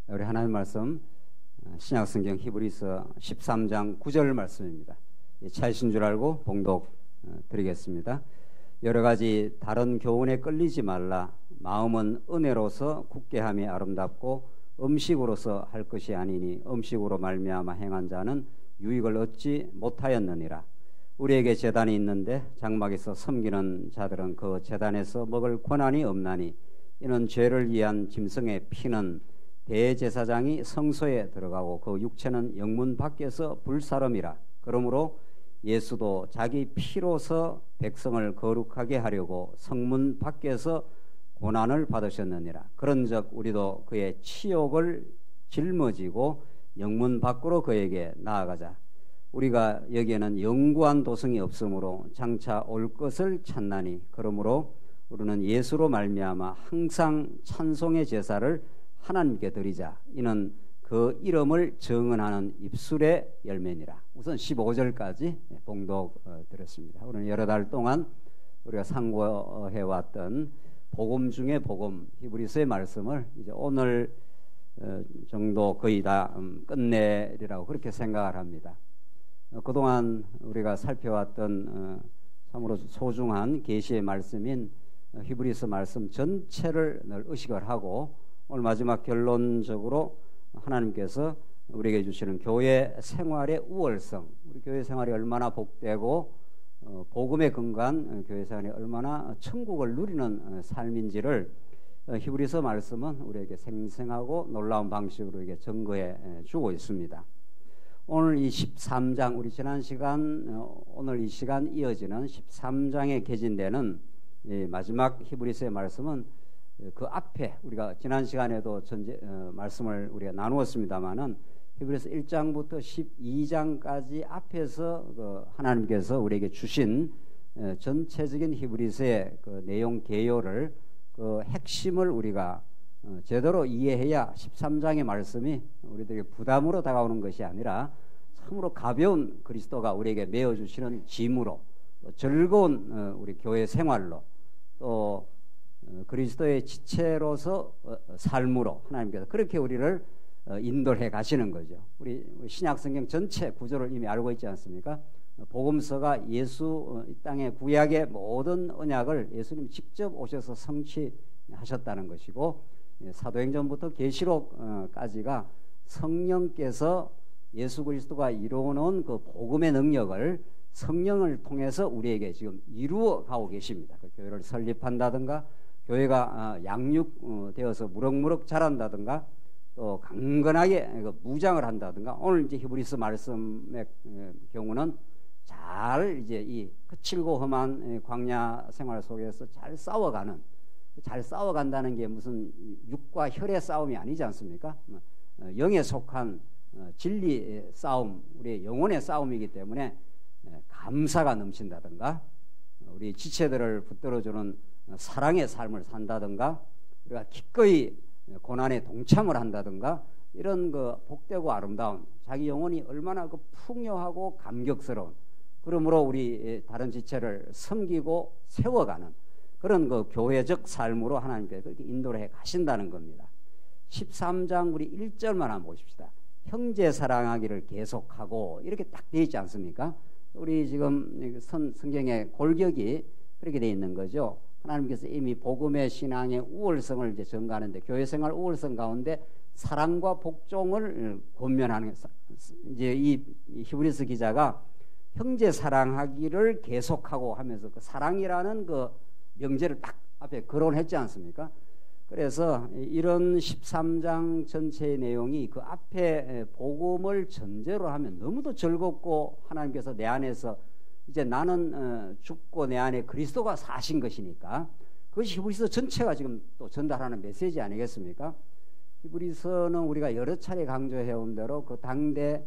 우리 하나님 말씀 신약성경 히브리서 13장 9절 말씀입니다. 차이신 줄 알고 봉독 드리겠습니다. 여러 가지 다른 교훈에 끌리지 말라. 마음은 은혜로서 굳게 함이 아름답고 음식으로서 할 것이 아니니 음식으로 말미암아 행한 자는 유익을 얻지 못하였느니라. 우리에게 제단이 있는데 장막에서 섬기는 자들은 그 제단에서 먹을 권한이 없나니 이는 죄를 위한 짐승의 피는 대제사장이 성소에 들어가고 그 육체는 영문 밖에서 불사름이라. 그러므로 예수도 자기 피로서 백성을 거룩하게 하려고 성문 밖에서 고난을 받으셨느니라. 그런즉 우리도 그의 치욕을 짊어지고 영문 밖으로 그에게 나아가자. 우리가 여기에는 영구한 도성이 없으므로 장차 올 것을 찾나니 그러므로 우리는 예수로 말미암아 항상 찬송의 제사를 하나님께 드리자. 이는 그 이름을 정언하는 입술의 열매니라. 우선 15절까지 봉독 드렸습니다. 우리는 여러 달 동안 우리가 상고해왔던 복음 중에 복음, 히브리서의 말씀을 이제 오늘 정도 거의 다 끝내리라고 그렇게 생각을 합니다. 그동안 우리가 살펴왔던 참으로 소중한 계시의 말씀인 히브리서 말씀 전체를 늘 의식을 하고 오늘 마지막 결론적으로 하나님께서 우리에게 주시는 교회 생활의 우월성, 우리 교회 생활이 얼마나 복되고 복음에 근거한 교회 생활이 얼마나 천국을 누리는 삶인지를 히브리서 말씀은 우리에게 생생하고 놀라운 방식으로 이게 증거해 주고 있습니다. 오늘 이 13장, 우리 지난 시간, 오늘 이 시간 이어지는 13장에 개진되는 이 마지막 히브리서의 말씀은 그 앞에 우리가 지난 시간에도 말씀을 우리가 나누었습니다마는 히브리서 1장부터 12장까지 앞에서 하나님께서 우리에게 주신 전체적인 히브리서의 그 내용 개요를 그 핵심을 우리가 제대로 이해해야 13장의 말씀이 우리들에게 부담으로 다가오는 것이 아니라 참으로 가벼운 그리스도가 우리에게 메어주시는 짐으로 즐거운 우리 교회 생활로 또 그리스도의 지체로서 삶으로 하나님께서 그렇게 우리를 인도해 가시는 거죠. 우리 신약성경 전체 구조를 이미 알고 있지 않습니까? 복음서가 예수 이 땅의 구약의 모든 언약을 예수님이 직접 오셔서 성취하셨다는 것이고 사도행전부터 계시록까지가 성령께서 예수 그리스도가 이루어놓은 그 복음의 능력을 성령을 통해서 우리에게 지금 이루어 가고 계십니다. 그 교회를 설립한다든가 교회가 양육되어서 무럭무럭 자란다든가 또 강건하게 무장을 한다든가 오늘 이제 히브리서 말씀의 경우는 잘 이제 이 거칠고 험한 광야 생활 속에서 잘 싸워간다는 게 무슨 육과 혈의 싸움이 아니지 않습니까? 영에 속한 진리의 싸움, 우리의 영혼의 싸움이기 때문에 감사가 넘친다든가 우리 지체들을 붙들어주는 사랑의 삶을 산다든가 우리가 기꺼이 고난에 동참을 한다든가 이런 그 복되고 아름다운 자기 영혼이 얼마나 그 풍요하고 감격스러운 그러므로 우리 다른 지체를 섬기고 세워가는 그런 그 교회적 삶으로 하나님께서 그렇게 인도를 해 가신다는 겁니다. 13장 우리 1절만 한번 보십시다. 형제 사랑하기를 계속하고 이렇게 딱 되어 있지 않습니까? 우리 지금 성경의 골격이 그렇게 되어 있는 거죠. 하나님께서 이미 복음의 신앙의 우월성을 이제 전가하는데 교회 생활 우월성 가운데 사랑과 복종을 권면하는 이제 이 히브리서 기자가 형제 사랑하기를 계속하고 하면서 그 사랑이라는 그 명제를 딱 앞에 거론했지 않습니까? 그래서 이런 13장 전체의 내용이 그 앞에 복음을 전제로 하면 너무도 즐겁고 하나님께서 내 안에서 이제 나는 죽고 내 안에 그리스도가 사신 것이니까 그것이 히브리서 전체가 지금 또 전달하는 메시지 아니겠습니까? 히브리서는 우리가 여러 차례 강조해온 대로 그 당대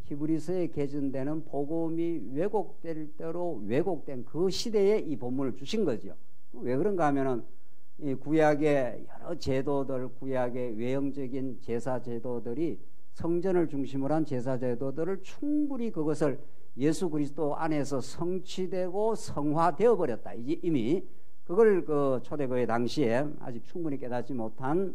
히브리서에 개전되는 복음이 왜곡될 대로 왜곡된 그 시대에 이 본문을 주신 거죠. 왜 그런가 하면은 이 구약의 여러 제도들, 구약의 외형적인 제사 제도들이 성전을 중심으로 한 제사 제도들을 충분히 그것을 예수 그리스도 안에서 성취되고 성화되어 버렸다. 이제 이미 그걸 그 초대교회 당시에 아직 충분히 깨닫지 못한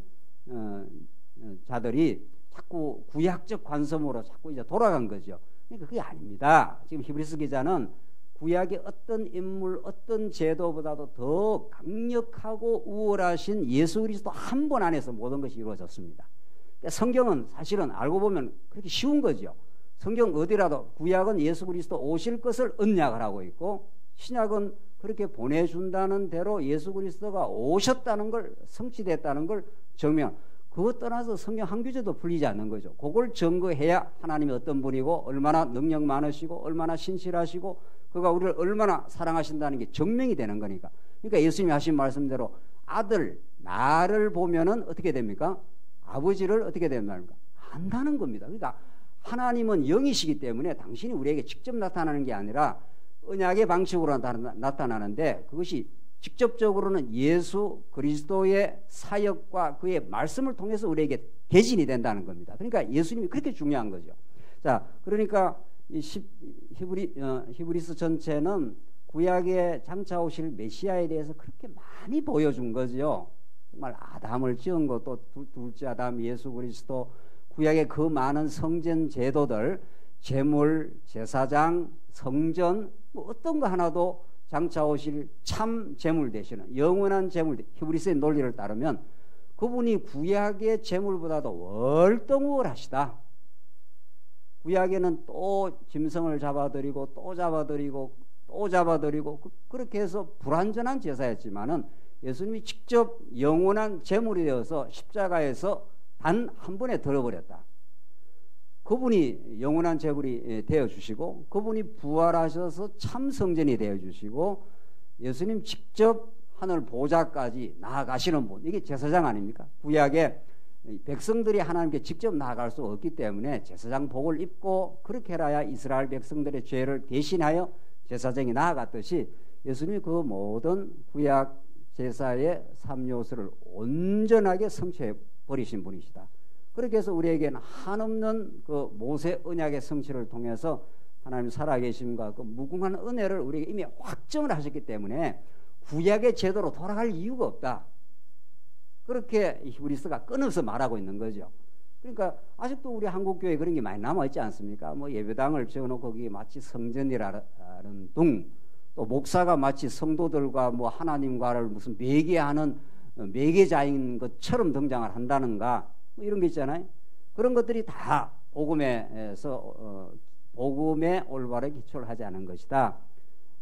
자들이 자꾸 구약적 관점으로 자꾸 이제 돌아간 거죠. 그러니까 그게 아닙니다. 지금 히브리서 기자는 구약의 어떤 인물, 어떤 제도보다도 더 강력하고 우월하신 예수 그리스도 한 분 안에서 모든 것이 이루어졌습니다. 그러니까 성경은 사실은 알고 보면 그렇게 쉬운 거죠. 성경 어디라도 구약은 예수 그리스도 오실 것을 언약을 하고 있고, 신약은 그렇게 보내준다는 대로 예수 그리스도가 오셨다는 걸, 성취됐다는 걸 증명. 그것 떠나서 성경 한 교재도 풀리지 않는 거죠. 그걸 증거해야 하나님이 어떤 분이고, 얼마나 능력 많으시고, 얼마나 신실하시고, 그가 우리를 얼마나 사랑하신다는 게 증명이 되는 거니까. 그러니까 예수님이 하신 말씀대로 아들, 나를 보면은 어떻게 됩니까? 아버지를 어떻게 됩니까? 안다는 겁니다. 그러니까 하나님은 영이시기 때문에 당신이 우리에게 직접 나타나는 게 아니라 언약의 방식으로 나타나는데, 그것이 직접적으로는 예수 그리스도의 사역과 그의 말씀을 통해서 우리에게 개진이 된다는 겁니다. 그러니까 예수님이 그렇게 중요한 거죠. 자, 그러니까 이 히브리서 전체는 구약에 장차 오실 메시아에 대해서 그렇게 많이 보여준 거죠. 정말 아담을 지은 것도 둘째 아담 예수 그리스도, 구약의 그 많은 성전 제도들, 제물, 제사장, 성전, 뭐 어떤 거 하나도 장차 오실 참 제물 되시는 영원한 제물, 히브리서의 논리를 따르면 그분이 구약의 제물보다도 월등우월하시다. 구약에는 또 짐승을 잡아들이고 또 잡아들이고 또 잡아들이고 그렇게 해서 불완전한 제사였지만은 예수님이 직접 영원한 제물이 되어서 십자가에서 단 한 번에 들어버렸다. 그분이 영원한 제물이 되어주시고, 그분이 부활하셔서 참 성전이 되어주시고, 예수님 직접 하늘 보좌까지 나아가시는 분, 이게 제사장 아닙니까? 구약에 백성들이 하나님께 직접 나아갈 수 없기 때문에 제사장 복을 입고 그렇게 해야 이스라엘 백성들의 죄를 대신하여 제사장이 나아갔듯이 예수님이 그 모든 구약 제사의 3요소를 온전하게 성취해 버리신 분이시다. 그렇게 해서 우리에게는 한없는 그 모세 언약의 성취를 통해서 하나님 살아계심과 그 무궁한 은혜를 우리에게 이미 확정을 하셨기 때문에 구약의 제도로 돌아갈 이유가 없다. 그렇게 히브리서가 끊어서 말하고 있는 거죠. 그러니까 아직도 우리 한국교회에 그런 게 많이 남아있지 않습니까? 뭐 예배당을 지어놓고 거기 마치 성전이라는 둥, 또 목사가 마치 성도들과 뭐 하나님과를 무슨 매개하는 매개자인 것처럼 등장을 한다는가, 뭐 이런 게 있잖아요. 그런 것들이 다 복음에서 복음의 올바르게 기초를 하지 않은 것이다.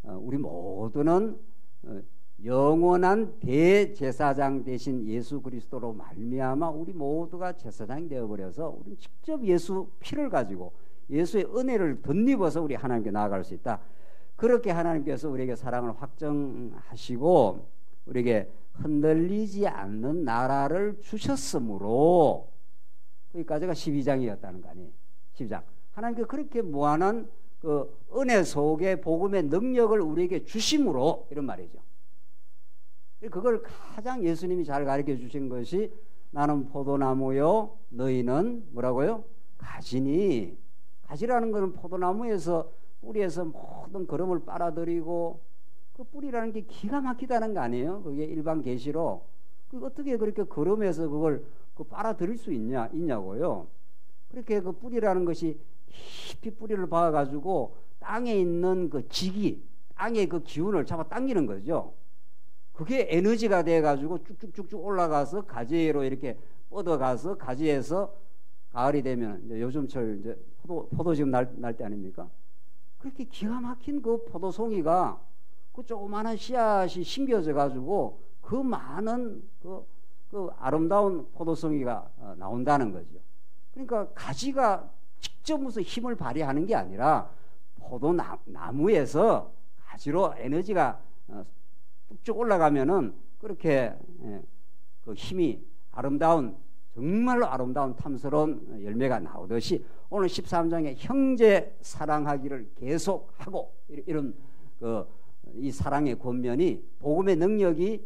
우리 모두는 영원한 대제사장 되신 예수 그리스도로 말미암아 우리 모두가 제사장이 되어버려서 우리는 직접 예수 피를 가지고 예수의 은혜를 덧입어서 우리 하나님께 나아갈 수 있다. 그렇게 하나님께서 우리에게 사랑을 확정하시고 우리에게 흔들리지 않는 나라를 주셨으므로, 거기까지가 12장이었다는 거 아니에요. 12장. 하나님께 그렇게 무한한 그 은혜 속에 복음의 능력을 우리에게 주심으로, 이런 말이죠. 그걸 가장 예수님이 잘 가르쳐 주신 것이 나는 포도나무요 너희는 뭐라고요? 가지니. 가지라는 것은 포도나무에서 뿌리에서 모든 거름을 빨아들이고, 그 뿌리라는 게 기가 막히다는 거 아니에요? 그게 일반 계시로. 어떻게 그렇게 거름에서 그걸 빨아들일 수 있냐고요. 그렇게 그 뿌리라는 것이 깊이 뿌리를 박아가지고 땅에 있는 그 지기, 땅의 그 기운을 잡아 당기는 거죠. 그게 에너지가 돼가지고 쭉쭉쭉쭉 올라가서 가지로 이렇게 뻗어가서 가지에서 가을이 되면 이제 요즘철 이제 포도 지금 날 때 아닙니까? 그렇게 기가 막힌 그 포도송이가 그 조그마한 씨앗이 심겨져 가지고 그 많은 그 아름다운 포도송이가 나온다는 거죠. 그러니까 가지가 직접 무슨 힘을 발휘하는 게 아니라 포도나무에서 가지로 에너지가 쭉쭉 올라가면은 그렇게 그 힘이 아름다운, 정말로 아름다운 탐스러운 열매가 나오듯이 오늘 13장에 형제 사랑하기를 계속하고 이런 이 사랑의 권면이 복음의 능력이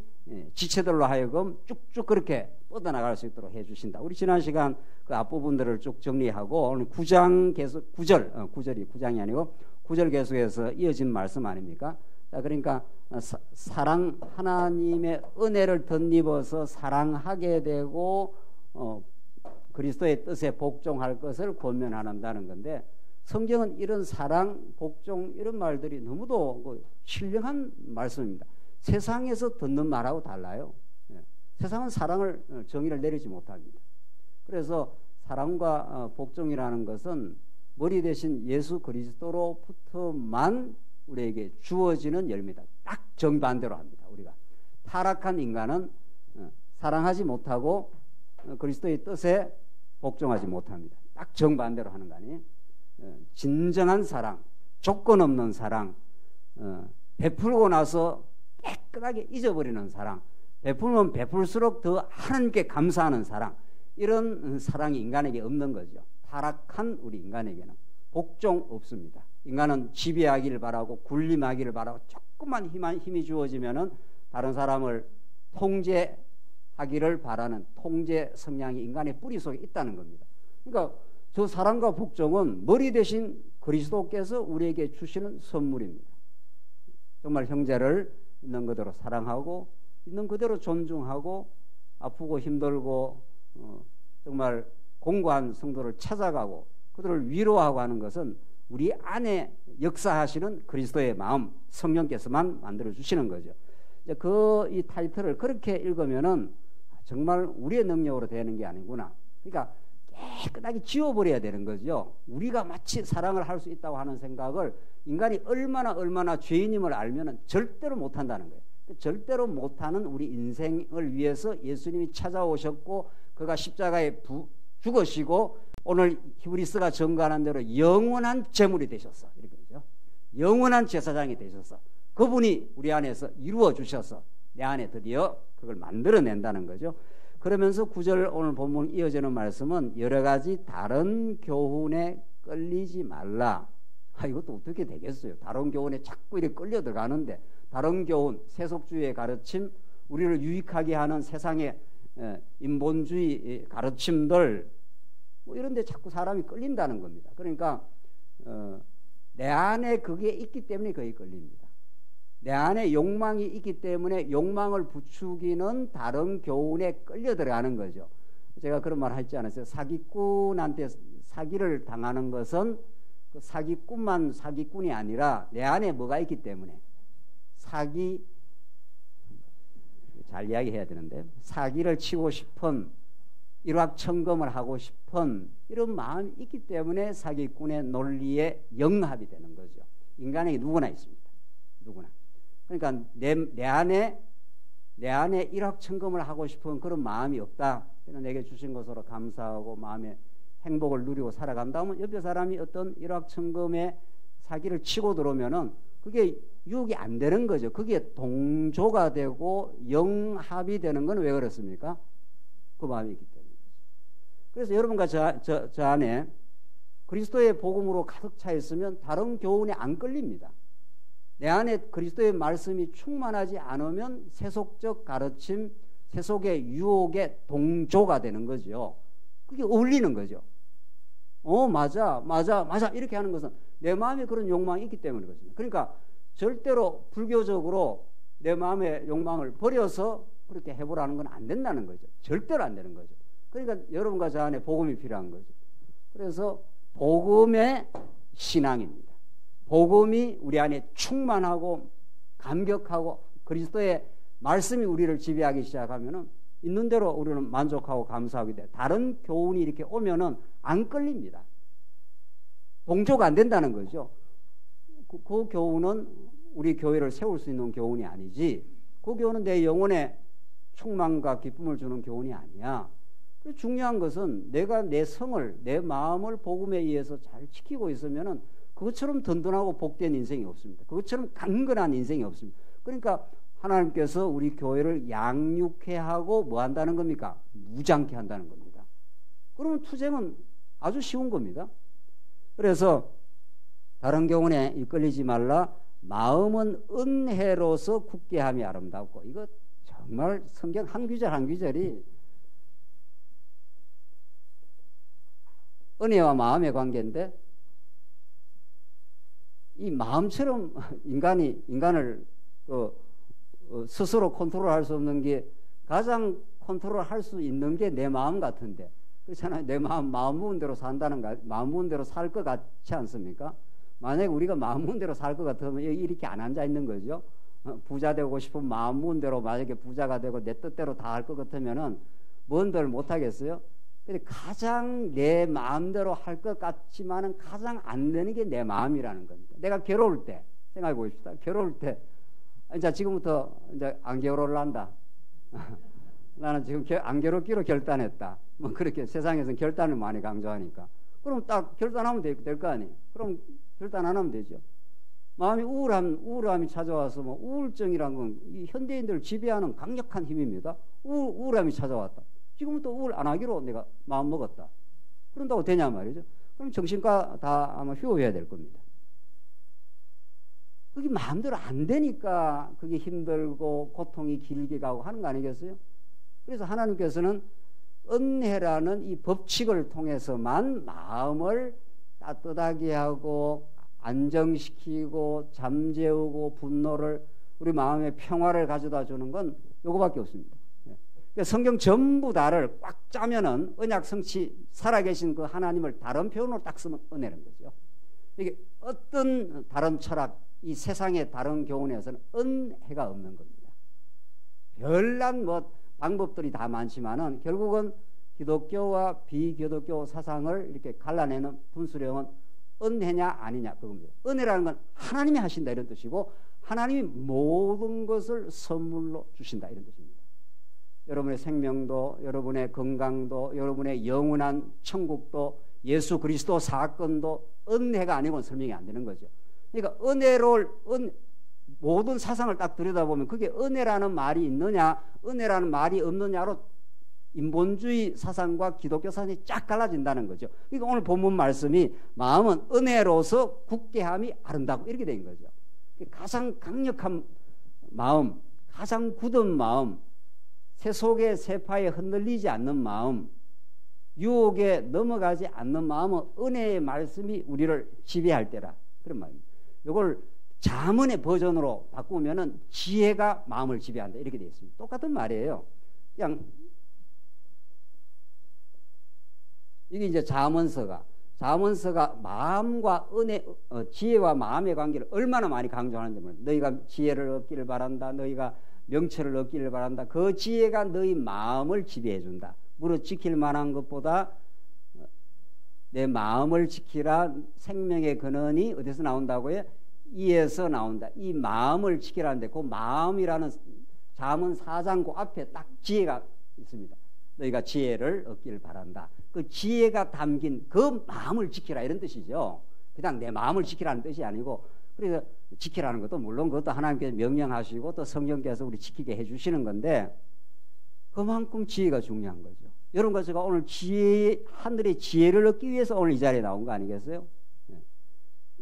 지체들로 하여금 쭉쭉 그렇게 뻗어나갈 수 있도록 해주신다. 우리 지난 시간 그 앞부분들을 쭉 정리하고 오늘 9장 계속 9절이 9장이 아니고 9절 계속해서 이어진 말씀 아닙니까? 자, 그러니까 사랑, 하나님의 은혜를 덧입어서 사랑하게 되고 그리스도의 뜻에 복종할 것을 권면한다는 건데, 성경은 이런 사랑, 복종 이런 말들이 너무도 신령한 말씀입니다. 세상에서 듣는 말하고 달라요. 세상은 사랑을 정의를 내리지 못합니다. 그래서 사랑과 복종이라는 것은 머리 대신 예수 그리스도로부터만 우리에게 주어지는 열매다. 딱 정반대로 합니다. 우리가 타락한 인간은 사랑하지 못하고 그리스도의 뜻에 복종하지 못합니다. 딱 정반대로 하는 거 아니에요? 진정한 사랑, 조건 없는 사랑, 베풀고 나서 깨끗하게 잊어버리는 사랑, 베풀면 베풀수록 더 하나님께 감사하는 사랑, 이런 사랑이 인간에게 없는 거죠. 타락한 우리 인간에게는 복종 없습니다. 인간은 지배하기를 바라고 군림하기를 바라고 조금만 힘이 주어지면은 다른 사람을 통제하기를 바라는 통제 성향이 인간의 뿌리 속에 있다는 겁니다. 그러니까 저 사랑과 복종은 머리 대신 그리스도께서 우리에게 주시는 선물입니다. 정말 형제를 있는 그대로 사랑하고 있는 그대로 존중하고 아프고 힘들고 정말 공고한 성도를 찾아가고 그들을 위로하고 하는 것은 우리 안에 역사하시는 그리스도의 마음, 성령께서만 만들어 주시는 거죠. 이 타이틀을 그렇게 읽으면은 정말 우리의 능력으로 되는 게 아니구나. 그러니까 깨끗하게 지워버려야 되는 거죠. 우리가 마치 사랑을 할 수 있다고 하는 생각을 인간이 얼마나 죄인임을 알면은 절대로 못한다는 거예요. 절대로 못하는 우리 인생을 위해서 예수님이 찾아오셨고 그가 십자가에 죽으시고 오늘 히브리서가 증거하는 대로 영원한 제물이 되셨어. 이렇게 되죠. 영원한 제사장이 되셨어. 그분이 우리 안에서 이루어 주셔서 내 안에 드디어 그걸 만들어낸다는 거죠. 그러면서 9절 오늘 본문 이어지는 말씀은 여러 가지 다른 교훈에 끌리지 말라. 이것도 어떻게 되겠어요? 다른 교훈에 자꾸 이렇게 끌려 들어가는데, 다른 교훈, 세속주의의 가르침, 우리를 유익하게 하는 세상의 인본주의 가르침들, 이런 데 자꾸 사람이 끌린다는 겁니다. 그러니까 내 안에 그게 있기 때문에 거기 끌립니다. 내 안에 욕망이 있기 때문에 욕망을 부추기는 다른 교훈에 끌려 들어가는 거죠. 제가 그런 말 했지 않았어요? 사기꾼한테 사기를 당하는 것은 그 사기꾼만 사기꾼이 아니라 내 안에 뭐가 있기 때문에 잘 이야기해야 되는데 사기를 치고 싶은 일확천금을 하고 싶은 이런 마음이 있기 때문에 사기꾼의 논리에 영합이 되는 거죠. 인간에게 누구나 있습니다. 누구나. 그러니까 내 안에 일확천금을 하고 싶은 그런 마음이 없다. 내게 주신 것으로 감사하고 마음의 행복을 누리고 살아간다 하면 옆에 사람이 어떤 일확천금의 사기를 치고 들어오면은 그게 유혹이 안 되는 거죠. 그게 동조가 되고 영합이 되는 건 왜 그렇습니까? 그 마음이 있기 때문에. 그래서 여러분과 저 안에 그리스도의 복음으로 가득 차 있으면 다른 교훈에 안 끌립니다. 내 안에 그리스도의 말씀이 충만하지 않으면 세속적 가르침, 세속의 유혹에 동조가 되는 거죠. 그게 어울리는 거죠. 맞아 이렇게 하는 것은 내 마음에 그런 욕망이 있기 때문에 그렇습니다. 그러니까 절대로 불교적으로 내 마음의 욕망을 버려서 그렇게 해보라는 건 안 된다는 거죠. 절대로 안 되는 거죠. 그러니까 여러분과 저 안에 복음이 필요한 거죠. 그래서 복음의 신앙입니다. 복음이 우리 안에 충만하고 감격하고 그리스도의 말씀이 우리를 지배하기 시작하면은 있는 대로 우리는 만족하고 감사하게 돼. 다른 교훈이 이렇게 오면은 안 끌립니다. 동조가 안 된다는 거죠. 그 교훈은 우리 교회를 세울 수 있는 교훈이 아니지. 그 교훈은 내 영혼에 충만과 기쁨을 주는 교훈이 아니야. 중요한 것은 내가 내 성을, 내 마음을 복음에 의해서 잘 지키고 있으면은 그것처럼 든든하고 복된 인생이 없습니다. 그것처럼 강건한 인생이 없습니다. 그러니까 하나님께서 우리 교회를 양육해 하고 뭐 한다는 겁니까? 무장케 한다는 겁니다. 그러면 투쟁은 아주 쉬운 겁니다. 그래서 다른 교훈에 이끌리지 말라. 마음은 은혜로서 굳게 함이 아름답고. 이거 정말 성경 한 구절 한 구절이 은혜와 마음의 관계인데, 이 마음처럼 인간을 스스로 컨트롤할 수 없는 게, 가장 컨트롤할 수 있는 게 내 마음 같은데 그렇잖아요. 내 마음 먹은 대로 산다는 거, 마음 먹은 대로 살 것 같지 않습니까? 만약에 우리가 마음 먹은 대로 살 것 같으면 이렇게 안 앉아 있는 거죠. 부자 되고 싶으면 마음 먹은 대로 만약에 부자가 되고 내 뜻대로 다 할 것 같으면은 뭔들 못 하겠어요? 근데 가장 내 마음대로 할 것 같지만은 가장 안 되는 게 내 마음이라는 겁니다. 내가 괴로울 때 생각해 보십시다. 괴로울 때 이제 지금부터 이제 안 괴로울란다. 나는 지금 안 괴롭기로 결단했다. 뭐 그렇게 세상에서는 결단을 많이 강조하니까. 그럼 딱 결단하면 될 거 아니에요. 그럼 결단 안 하면 되죠. 마음이 우울함이 찾아와서 뭐 우울증이란 건 이 현대인들을 지배하는 강력한 힘입니다. 우울함이 찾아왔다. 지금부터 우울 안 하기로 내가 마음 먹었다. 그런다고 되냐 말이죠. 그럼 정신과 다 아마 휴업해야 될 겁니다. 그게 마음대로 안 되니까 그게 힘들고 고통이 길게 가고 하는 거 아니겠어요? 그래서 하나님께서는 은혜라는 이 법칙을 통해서만 마음을 따뜻하게 하고 안정시키고 잠재우고 분노를 우리 마음의 평화를 가져다 주는 건 요거밖에 없습니다. 그러니까 성경 전부 다를 꽉 짜면은 언약 성취 살아계신 그 하나님을 다른 표현으로 딱 쓰면 은혜는 거죠. 이게 어떤 다른 철학, 이 세상의 다른 교훈에서는 은혜가 없는 겁니다. 별난 뭐 방법들이 다 많지만은 결국은 기독교와 비기독교 사상을 이렇게 갈라내는 분수령은 은혜냐 아니냐 그겁니다. 은혜라는 건 하나님이 하신다 이런 뜻이고 하나님이 모든 것을 선물로 주신다 이런 뜻입니다. 여러분의 생명도 여러분의 건강도 여러분의 영원한 천국도 예수 그리스도 사건도 은혜가 아니고는 설명이 안 되는 거죠. 그러니까 모든 사상을 딱 들여다보면 그게 은혜라는 말이 있느냐 은혜라는 말이 없느냐로 인본주의 사상과 기독교 사상이 쫙 갈라진다는 거죠. 그러니까 오늘 본문 말씀이 마음은 은혜로서 굳게 함이 아름다고 이렇게 된 거죠. 가장 강력한 마음, 가장 굳은 마음, 세속의 세파에 흔들리지 않는 마음, 유혹에 넘어가지 않는 마음은 은혜의 말씀이 우리를 지배할 때라 그런 말입니다. 이걸 잠언의 버전으로 바꾸면은 지혜가 마음을 지배한다 이렇게 되어 있습니다. 똑같은 말이에요. 그냥 이게 이제 잠언서가 마음과 은혜, 지혜와 마음의 관계를 얼마나 많이 강조하는지 모릅니다. 너희가 지혜를 얻기를 바란다. 너희가 명철을 얻기를 바란다. 그 지혜가 너희 마음을 지배해 준다. 무릇 지킬 만한 것보다 내 마음을 지키라. 생명의 근원이 어디서 나온다고요? 이에서 나온다. 이 마음을 지키라는데 그 마음이라는 잠언 4장 그 앞에 딱 지혜가 있습니다. 너희가 지혜를 얻기를 바란다. 그 지혜가 담긴 그 마음을 지키라 이런 뜻이죠. 그냥 내 마음을 지키라는 뜻이 아니고 그래서 지키라는 것도 물론 그것도 하나님께서 명령하시고 또 성령께서 우리 지키게 해주시는 건데 그만큼 지혜가 중요한 거죠. 여러분과 제가 오늘 하늘의 지혜를 얻기 위해서 오늘 이 자리에 나온 거 아니겠어요?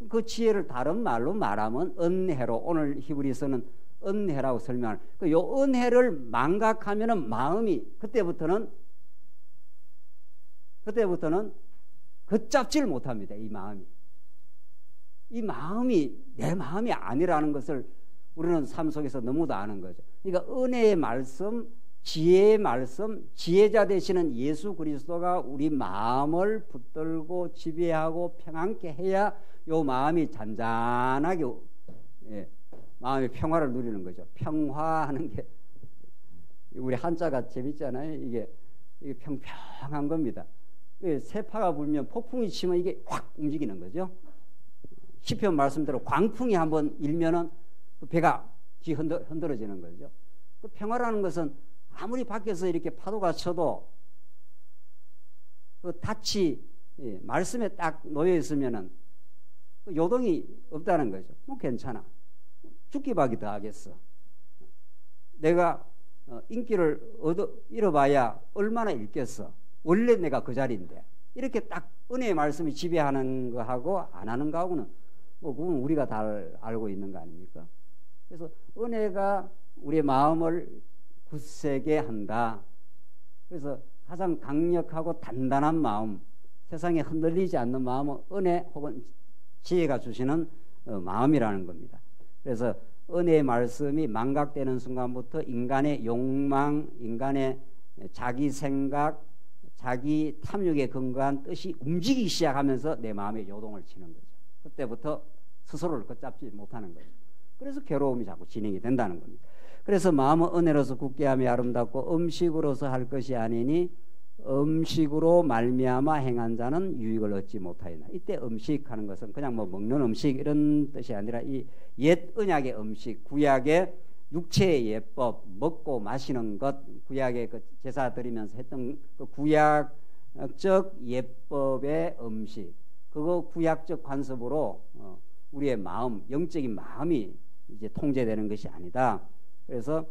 그 지혜를 다른 말로 말하면 은혜로 오늘 히브리서는 은혜라고 설명하는 요 은혜를 망각하면은 마음이 그때부터는 걷잡지를 못합니다. 이 마음이 내 마음이 아니라는 것을 우리는 삶 속에서 너무도 아는 거죠. 그러니까 은혜의 말씀, 지혜의 말씀, 지혜자 되시는 예수 그리스도가 우리 마음을 붙들고 지배하고 평안케 해야 요 마음이 잔잔하게 마음의 평화를 누리는 거죠. 평화하는 게 우리 한자가 재밌잖아요. 이게 평평한 겁니다. 세파가 불면 폭풍이 치면 이게 확 움직이는 거죠. 시편 말씀대로 광풍이 한번 일면은 그 배가 흔들어지는 거죠. 그 평화라는 것은 아무리 밖에서 이렇게 파도가 쳐도 그 닻이 말씀에 딱 놓여 있으면은 그 요동이 없다는 거죠. 뭐 괜찮아. 죽기박이 더 하겠어. 내가 인기를 잃어봐야 얼마나 잃겠어. 원래 내가 그 자리인데. 이렇게 딱 은혜의 말씀이 지배하는 거하고 안 하는 거하고는 뭐 그건 우리가 다 알고 있는 거 아닙니까? 그래서 은혜가 우리의 마음을 굳세게 한다. 그래서 가장 강력하고 단단한 마음, 세상에 흔들리지 않는 마음은 은혜 혹은 지혜가 주시는 마음이라는 겁니다. 그래서 은혜의 말씀이 망각되는 순간부터 인간의 욕망, 인간의 자기 생각, 자기 탐욕에 근거한 뜻이 움직이기 시작하면서 내 마음에 요동을 치는 거죠. 그때부터 스스로를 걷잡지 못하는 거죠. 그래서 괴로움이 자꾸 진행이 된다는 겁니다. 그래서 마음은 은혜로서 굳게 하며 아름답고 음식으로서 할 것이 아니니 음식으로 말미암아 행한 자는 유익을 얻지 못하였나. 이때 음식하는 것은 그냥 뭐 먹는 음식 이런 뜻이 아니라 이 옛 언약의 음식, 구약의 육체의 예법, 먹고 마시는 것, 구약의 그 제사 드리면서 했던 그 구약적 예법의 음식, 그거 구약적 관습으로 우리의 마음, 영적인 마음이 이제 통제되는 것이 아니다. 그래서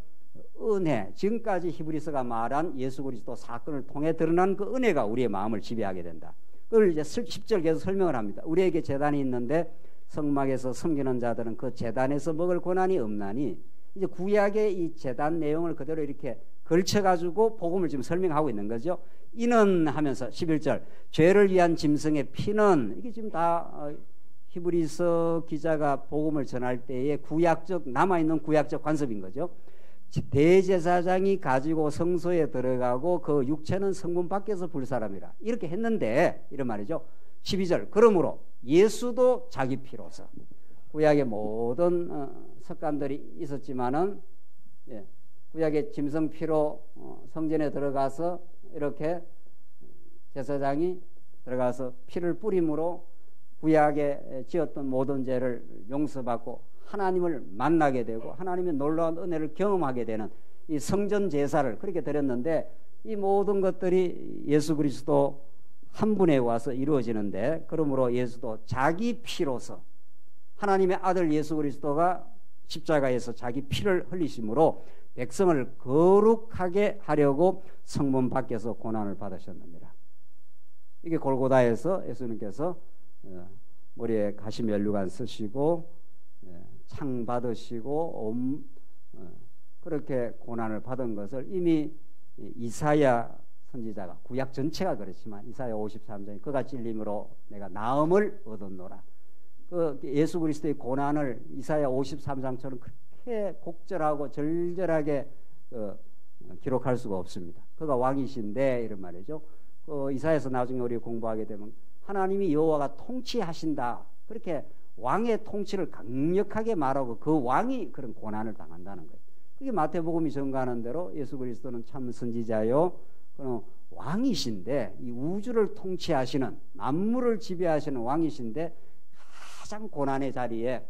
은혜, 지금까지 히브리서가 말한 예수 그리스도 사건을 통해 드러난 그 은혜가 우리의 마음을 지배하게 된다. 그걸 이제 10절 계속 설명을 합니다. 우리에게 제단이 있는데 성막에서 섬기는 자들은 그 제단에서 먹을 권한이 없나니, 이제 구약의 이 제단 내용을 그대로 이렇게 걸쳐가지고 복음을 지금 설명하고 있는 거죠. 이는 하면서 11절 죄를 위한 짐승의 피는, 이게 지금 다 히브리서 기자가 복음을 전할 때의 구약적 남아있는 구약적 관습인 거죠. 대제사장이 가지고 성소에 들어가고 그 육체는 성문 밖에서 볼 사람이라 이렇게 했는데, 이런 말이죠. 12절 그러므로 예수도 자기 피로서, 구약의 모든 석간들이 있었지만은 구약의 짐승 피로 성전에 들어가서 이렇게 제사장이 들어가서 피를 뿌림으로 구약에 지었던 모든 죄를 용서받고 하나님을 만나게 되고 하나님의 놀라운 은혜를 경험하게 되는 이 성전 제사를 그렇게 드렸는데, 이 모든 것들이 예수 그리스도 한 분에 와서 이루어지는데, 그러므로 예수도 자기 피로서, 하나님의 아들 예수 그리스도가 십자가에서 자기 피를 흘리심으로 백성을 거룩하게 하려고 성문 밖에서 고난을 받으셨느니라. 이게 골고다에서 예수님께서 머리에 가시면류관 쓰시고 창 받으시고 그렇게 고난을 받은 것을 이미 이사야 선지자가, 구약 전체가 그렇지만 이사야 53장에 그가 찔림으로 내가 나음을 얻었노라. 그 예수 그리스도의 고난을 이사야 53장처럼 그렇게 곡절하고 절절하게 기록할 수가 없습니다. 그가 왕이신데 이런 말이죠. 이사야에서 나중에 우리 공부하게 되면 하나님이 여호와가 통치하신다, 그렇게 왕의 통치를 강력하게 말하고 그 왕이 그런 고난을 당한다는 거예요. 그게 마태복음이 전가하는 대로 예수 그리스도는 참 선지자요 왕이신데, 이 우주를 통치하시는, 만물을 지배하시는 왕이신데 가장 고난의 자리에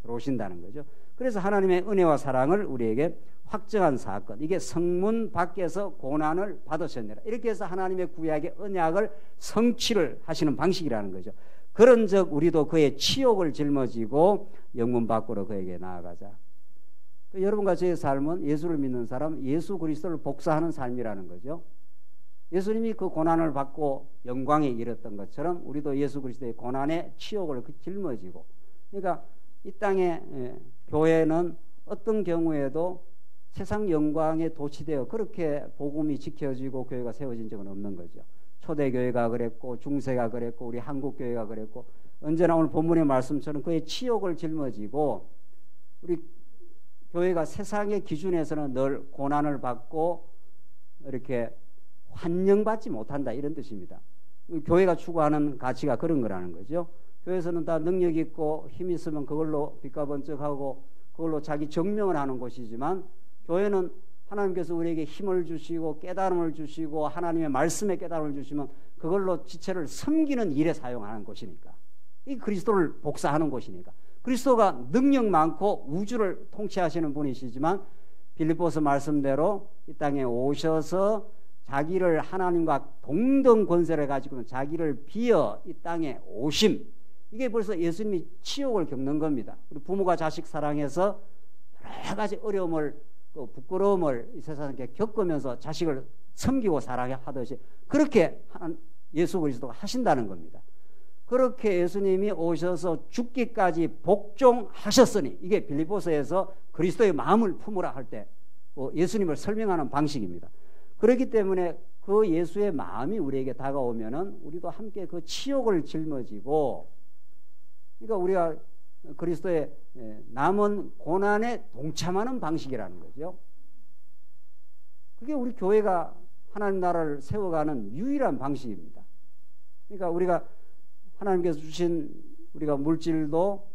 들어오신다는 거죠. 그래서 하나님의 은혜와 사랑을 우리에게 확정한 사건, 이게 성문 밖에서 고난을 받으셨느라, 이렇게 해서 하나님의 구약의 언약을 성취를 하시는 방식이라는 거죠. 그런즉 우리도 그의 치욕을 짊어지고 영문 밖으로 그에게 나아가자. 여러분과 저의 삶은 예수를 믿는 사람, 예수 그리스도를 복사하는 삶이라는 거죠. 예수님이 그 고난을 받고 영광에 이르렀던 것처럼 우리도 예수 그리스도의 고난의 치욕을 짊어지고, 그러니까 이 땅에 교회는 어떤 경우에도 세상 영광에 도취되어 그렇게 복음이 지켜지고 교회가 세워진 적은 없는 거죠. 초대교회가 그랬고 중세가 그랬고 우리 한국교회가 그랬고, 언제나 오늘 본문의 말씀처럼 그의 치욕을 짊어지고, 우리 교회가 세상의 기준에서는 늘 고난을 받고 이렇게 환영받지 못한다, 이런 뜻입니다. 교회가 추구하는 가치가 그런 거라는 거죠. 교회에서는 다 능력 있고 힘 있으면 그걸로 빛과 번쩍하고 그걸로 자기 증명을 하는 곳이지만, 교회는 하나님께서 우리에게 힘을 주시고 깨달음을 주시고 하나님의 말씀에 깨달음을 주시면 그걸로 지체를 섬기는 일에 사용하는 곳이니까, 이 그리스도를 복사하는 곳이니까, 그리스도가 능력 많고 우주를 통치하시는 분이시지만 빌립보서 말씀대로 이 땅에 오셔서 자기를 하나님과 동등 권세를 가지고 자기를 비어 이 땅에 오심, 이게 벌써 예수님이 치욕을 겪는 겁니다. 우리 부모가 자식 사랑해서 여러 가지 어려움을, 부끄러움을 이 세상에 겪으면서 자식을 섬기고 사랑하듯이 그렇게 예수 그리스도가 하신다는 겁니다. 그렇게 예수님이 오셔서 죽기까지 복종하셨으니, 이게 빌립보서에서 그리스도의 마음을 품으라 할 때 예수님을 설명하는 방식입니다. 그렇기 때문에 그 예수의 마음이 우리에게 다가오면은 우리도 함께 그 치욕을 짊어지고, 그러니까 우리가 그리스도의 남은 고난에 동참하는 방식이라는 거죠. 그게 우리 교회가 하나님 나라를 세워가는 유일한 방식입니다. 그러니까 우리가 하나님께서 주신 우리가 물질도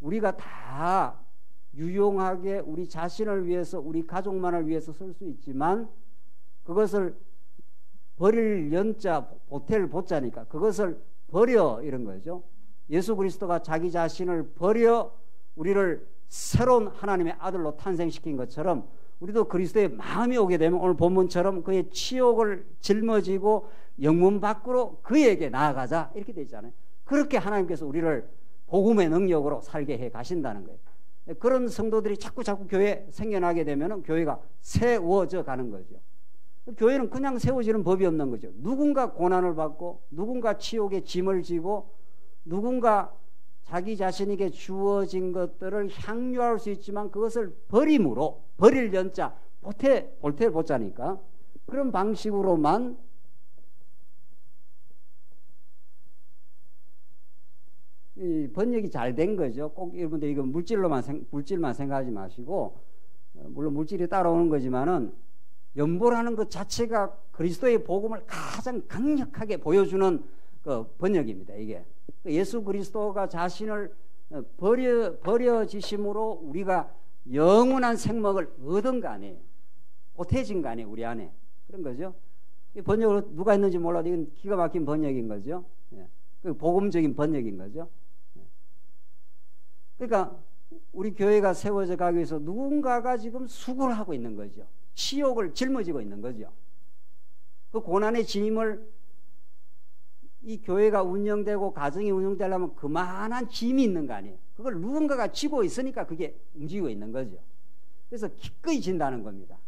우리가 다 유용하게 우리 자신을 위해서 우리 가족만을 위해서 쓸 수 있지만 그것을 버릴 연자 보탤 보자니까 그것을 버려 이런 거죠. 예수 그리스도가 자기 자신을 버려 우리를 새로운 하나님의 아들로 탄생시킨 것처럼 우리도 그리스도의 마음이 오게 되면 오늘 본문처럼 그의 치욕을 짊어지고 영문 밖으로 그에게 나아가자 이렇게 되어 있잖아요. 그렇게 하나님께서 우리를 복음의 능력으로 살게 해 가신다는 거예요. 그런 성도들이 자꾸 교회에 생겨나게 되면 교회가 세워져 가는 거죠. 교회는 그냥 세워지는 법이 없는 거죠. 누군가 고난을 받고 누군가 치욕의 짐을 지고 누군가 자기 자신에게 주어진 것들을 향유할 수 있지만 그것을 버림으로 버릴 연자 보탤 보자니까 그런 방식으로만 이 번역이 잘 된 거죠. 꼭 여러분들 이거 물질만 생각하지 마시고 물론 물질이 따라오는 거지만은 연보라는 것 자체가 그리스도의 복음을 가장 강력하게 보여주는 그 번역입니다. 이게 예수 그리스도가 자신을 버려지심으로 우리가 영원한 생명을 얻은 거 아니에요. 보태진 거 아니에요. 우리 안에 그런 거죠. 이 번역을 누가 했는지 몰라도 이건 기가 막힌 번역인 거죠. 그 복음적인 번역인 거죠. 그러니까 우리 교회가 세워져 가기 위해서 누군가가 지금 수고를 하고 있는 거죠. 치욕을 짊어지고 있는 거죠. 그 고난의 짐을 이 교회가 운영되고 가정이 운영되려면 그만한 짐이 있는 거 아니에요. 그걸 누군가가 지고 있으니까 그게 움직이고 있는 거죠. 그래서 기꺼이 진다는 겁니다.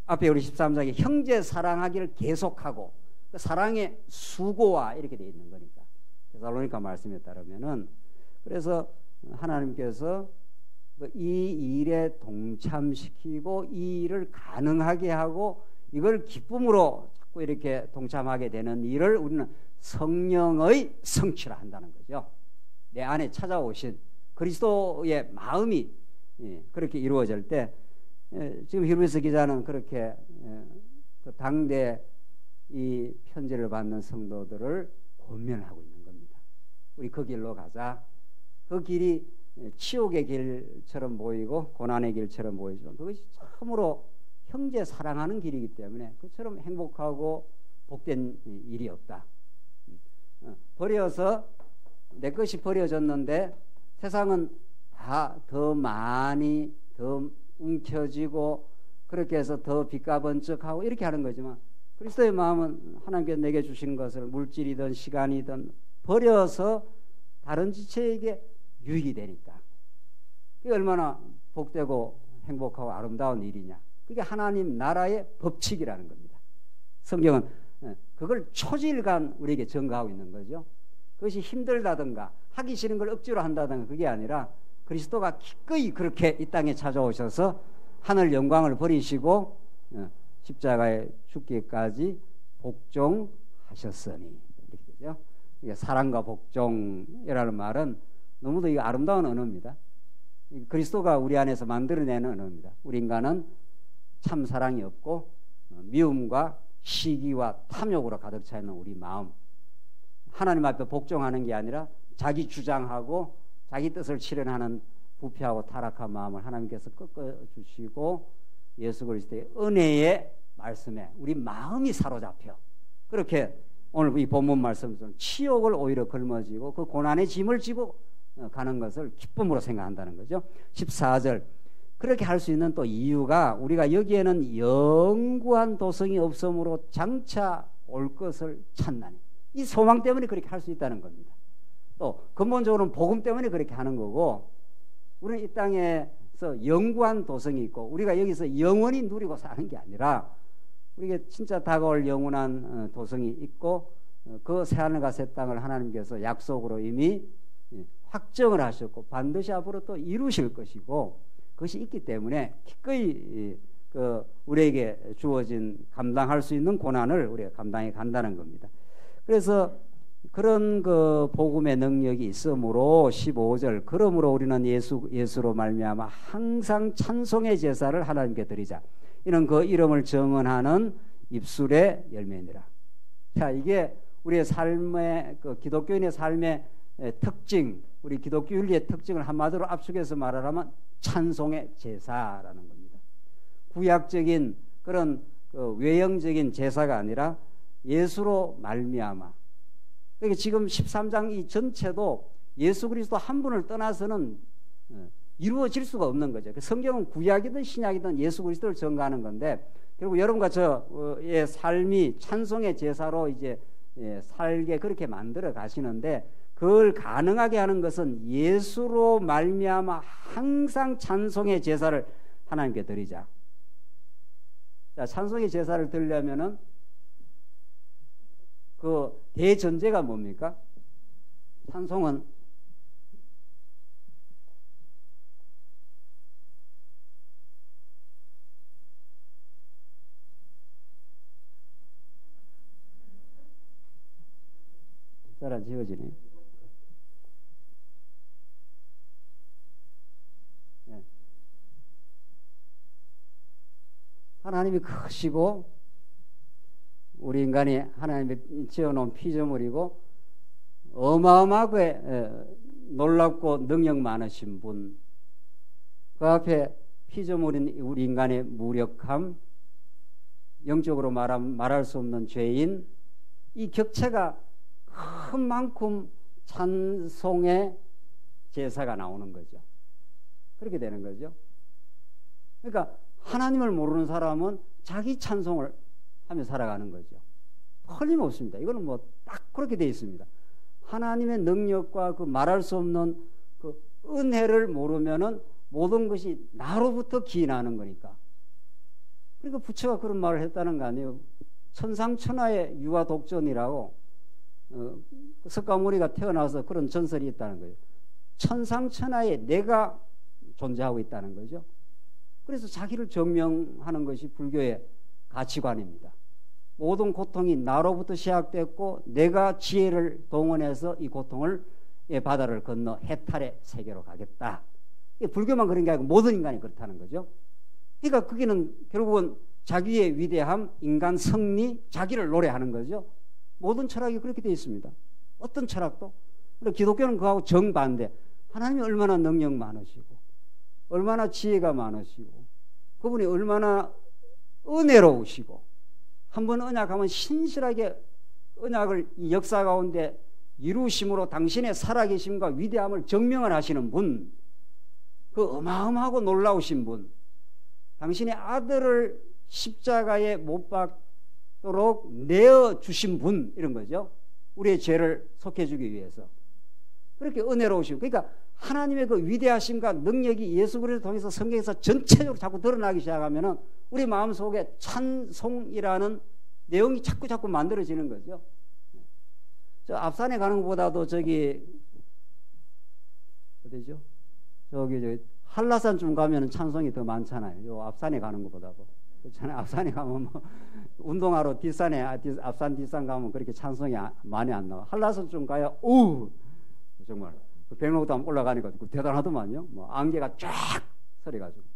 앞에 우리 13장에 형제 사랑하기를 계속하고 그 사랑의 수고와 이렇게 되어 있는 거니까 데살로니가 말씀에 따르면은 그래서 하나님께서 이 일에 동참시키고 이 일을 가능하게 하고 이걸 기쁨으로 자꾸 이렇게 동참하게 되는 일을 우리는 성령의 성취라 한다는 거죠. 내 안에 찾아오신 그리스도의 마음이 그렇게 이루어질 때 지금 히브리서 기자는 그렇게 그 당대 이 편지를 받는 성도들을 권면하고 있는 겁니다. 우리 그 길로 가자. 그 길이 치욕의 길처럼 보이고 고난의 길처럼 보이지만 그것이 참으로 형제 사랑하는 길이기 때문에 그처럼 행복하고 복된 일이 없다. 버려서 내 것이 버려졌는데 세상은 다 더 많이 더 움켜쥐고 그렇게 해서 더 빚가번쩍하고 이렇게 하는 거지만 그리스도의 마음은 하나님께서 내게 주신 것을 물질이든 시간이든 버려서 다른 지체에게 유익이 되니까 그게 얼마나 복되고 행복하고 아름다운 일이냐. 그게 하나님 나라의 법칙이라는 겁니다. 성경은 그걸 초질간 우리에게 증거하고 있는 거죠. 그것이 힘들다든가 하기 싫은 걸 억지로 한다든가 그게 아니라 그리스도가 기꺼이 그렇게 이 땅에 찾아오셔서 하늘 영광을 버리시고 십자가에 죽기까지 복종하셨으니 이렇게 되죠. 이게 사랑과 복종이라는 말은 너무도 이거 아름다운 언어입니다. 그리스도가 우리 안에서 만들어내는 언어입니다. 우리 인간은 참 사랑이 없고 미움과 시기와 탐욕으로 가득 차 있는 우리 마음, 하나님 앞에 복종하는 게 아니라 자기 주장하고 자기 뜻을 실현하는 부패하고 타락한 마음을 하나님께서 꺾어주시고 예수 그리스도의 은혜의 말씀에 우리 마음이 사로잡혀 그렇게 오늘 이 본문 말씀처럼 치욕을 오히려 걸머지고 그 고난의 짐을 지고 가는 것을 기쁨으로 생각한다는 거죠. 14절 그렇게 할 수 있는 또 이유가 우리가 여기에는 영구한 도성이 없으므로 장차 올 것을 찾나니 이 소망 때문에 그렇게 할 수 있다는 겁니다. 또 근본적으로는 복음 때문에 그렇게 하는 거고 우리는 이 땅에서 영구한 도성이 있고 우리가 여기서 영원히 누리고 사는 게 아니라 우리가 진짜 다가올 영원한 도성이 있고 그 새하늘과 새 땅을 하나님께서 약속으로 이미 확정을 하셨고 반드시 앞으로 또 이루실 것이고 그것이 있기 때문에 기꺼이 우리에게 주어진 감당할 수 있는 고난을 우리가 감당해 간다는 겁니다. 그래서 그런 그 복음의 능력이 있으므로 15절 그러므로 우리는 예수로 말미암아 항상 찬송의 제사를 하나님께 드리자. 이는 그 이름을 증언하는 입술의 열매니라. 자, 이게 우리의 삶의 그 기독교인의 삶의 특징, 우리 기독교 윤리의 특징을 한마디로 압축해서 말하자면 찬송의 제사라는 겁니다. 구약적인 그런 그 외형적인 제사가 아니라 예수로 말미암아. 그러니까 지금 13장 이 전체도 예수 그리스도 한 분을 떠나서는 이루어질 수가 없는 거죠. 성경은 구약이든 신약이든 예수 그리스도를 전가하는 건데, 결국 여러분과 저의 삶이 찬송의 제사로 이제 살게 그렇게 만들어 가시는데, 그걸 가능하게 하는 것은 예수로 말미암아 항상 찬송의 제사를 하나님께 드리자. 자, 찬송의 제사를 드리려면은 그 대전제가 뭡니까? 찬송은 잘 안 지워지네. 네. 하나님이 크시고 우리 인간이 하나님이 지어놓은 피조물이고 어마어마하게 놀랍고 능력 많으신 분, 그 앞에 피조물인 우리 인간의 무력함, 영적으로 말할 수 없는 죄인, 이 격차가 큰 만큼 찬송의 제사가 나오는 거죠. 그렇게 되는 거죠. 그러니까 하나님을 모르는 사람은 자기 찬송을 하며 살아가는 거죠. 틀림없습니다. 이거는 뭐 딱 그렇게 되어 있습니다. 하나님의 능력과 그 말할 수 없는 그 은혜를 모르면은 모든 것이 나로부터 기인하는 거니까. 그러니까 부처가 그런 말을 했다는 거 아니에요. 천상천하의 유아 독존이라고 석가모니가 태어나서 그런 전설이 있다는 거예요. 천상천하에 내가 존재하고 있다는 거죠. 그래서 자기를 증명하는 것이 불교의 가치관입니다. 모든 고통이 나로부터 시작됐고 내가 지혜를 동원해서 이 고통을 바다를 건너 해탈의 세계로 가겠다. 불교만 그런 게 아니고 모든 인간이 그렇다는 거죠. 그러니까 거기는 결국은 자기의 위대함, 인간 승리, 자기를 노래하는 거죠. 모든 철학이 그렇게 되어 있습니다. 어떤 철학도. 그리고 기독교는 그하고 정반대. 하나님이 얼마나 능력 많으시고 얼마나 지혜가 많으시고 그분이 얼마나 은혜로우시고 한 번 언약하면 신실하게 언약을 이 역사 가운데 이루심으로 당신의 살아계심과 위대함을 증명을 하시는 분, 그 어마어마하고 놀라우신 분, 당신의 아들을 십자가에 못 박도록 내어주신 분, 이런 거죠. 우리의 죄를 속해주기 위해서. 그렇게 은혜로우시고, 그러니까 하나님의 그 위대하심과 능력이 예수 그리스도를 통해서 성경에서 전체적으로 자꾸 드러나기 시작하면은 우리 마음속에 찬송이라는 내용이 자꾸 만들어지는 거죠. 저 앞산에 가는 것보다도 저기 어디죠? 저기 한라산쯤 가면은 찬송이 더 많잖아요. 요 앞산에 가는 것보다도. 그렇잖아요. 앞산에 가면 뭐 운동하러 뒷산에 앞산 뒷산 가면 그렇게 찬송이 많이 안 나와. 한라산쯤 가야 정말 백록담 올라가니까 대단하더만요. 뭐 안개가 쫙 서려가지고.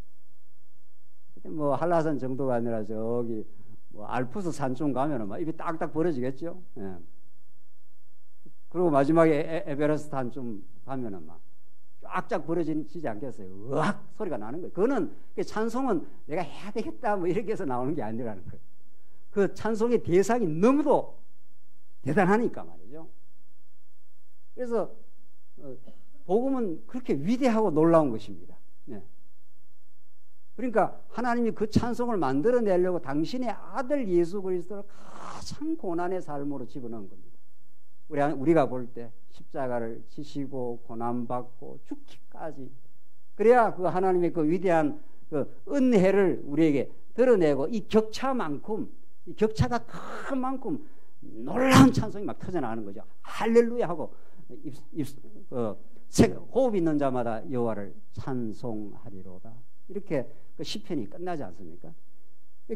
뭐 한라산 정도가 아니라 저기 뭐 알프스 산중 가면은 막 입이 딱딱 벌어지겠죠. 예. 그리고 마지막에 에베레스트 산중 가면은 막 쫙쫙 벌어지지 않겠어요. 으악 소리가 나는 거예요. 그거는 찬송은 내가 해야 되겠다 뭐 이렇게 해서 나오는 게 아니라는 거예요. 그 찬송의 대상이 너무도 대단하니까 말이죠. 그래서 복음은 그렇게 위대하고 놀라운 것입니다. 네. 그러니까 하나님이 그 찬송을 만들어내려고 당신의 아들 예수 그리스도를 가장 고난의 삶으로 집어넣은 겁니다. 우리가 볼 때 십자가를 지시고 고난받고 죽기까지, 그래야 그 하나님의 그 위대한 그 은혜를 우리에게 드러내고 이 격차가 큰 만큼 놀라운 찬송이 막 터져나가는 거죠. 할렐루야 하고 호흡 있는 자마다 여호와를 찬송하리로다. 이렇게 그 시편이 끝나지 않습니까?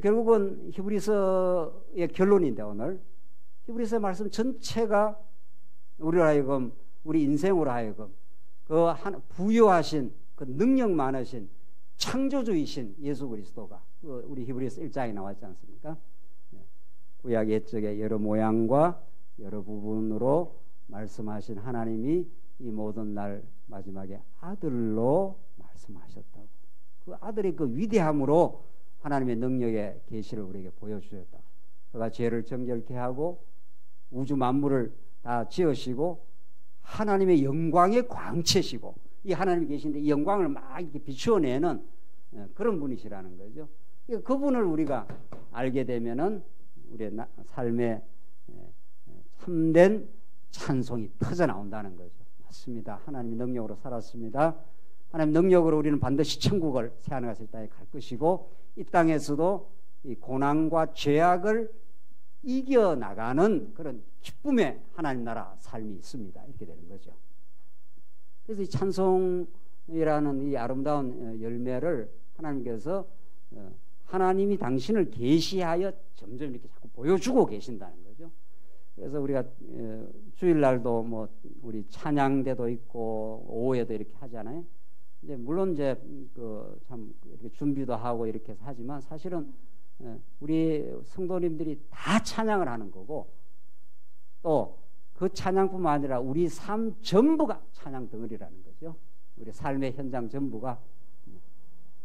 결국은 히브리서의 결론인데 오늘 히브리서의 말씀 전체가 우리로 하여금 우리 인생으로 하여금 그 부유하신 그 능력 많으신 창조주이신 예수 그리스도가 우리 히브리서 1장에 나왔지 않습니까? 구약 옛적의 여러 모양과 여러 부분으로 말씀하신 하나님이 이 모든 날 마지막에 아들로 말씀하셨다고. 그 아들의 그 위대함으로 하나님의 능력의 계시를 우리에게 보여주셨다. 그가 죄를 정결케 하고 우주 만물을 다 지으시고 하나님의 영광의 광채시고, 이 하나님이 계신데 이 영광을 막 이렇게 비추어내는 그런 분이시라는 거죠. 그분을 우리가 알게 되면은 우리의 삶에 참된 찬송이 터져 나온다는 거죠. 맞습니다. 하나님의 능력으로 살았습니다. 하나님 능력으로 우리는 반드시 천국을 새하늘과 새 땅에 갈 것이고, 이 땅에서도 이 고난과 죄악을 이겨나가는 그런 기쁨의 하나님 나라 삶이 있습니다. 이렇게 되는 거죠. 그래서 이 찬송이라는 이 아름다운 열매를 하나님께서 하나님이 당신을 계시하여 점점 이렇게 자꾸 보여주고 계신다는 거죠. 그래서 우리가 주일날도 뭐 우리 찬양대도 있고 오후에도 이렇게 하잖아요. 이제 물론 이제 그 참 이렇게 준비도 하고 이렇게 하지만 사실은 우리 성도님들이 다 찬양을 하는 거고, 또 그 찬양뿐만 아니라 우리 삶 전부가 찬양 덩어리라는 거죠. 우리 삶의 현장 전부가.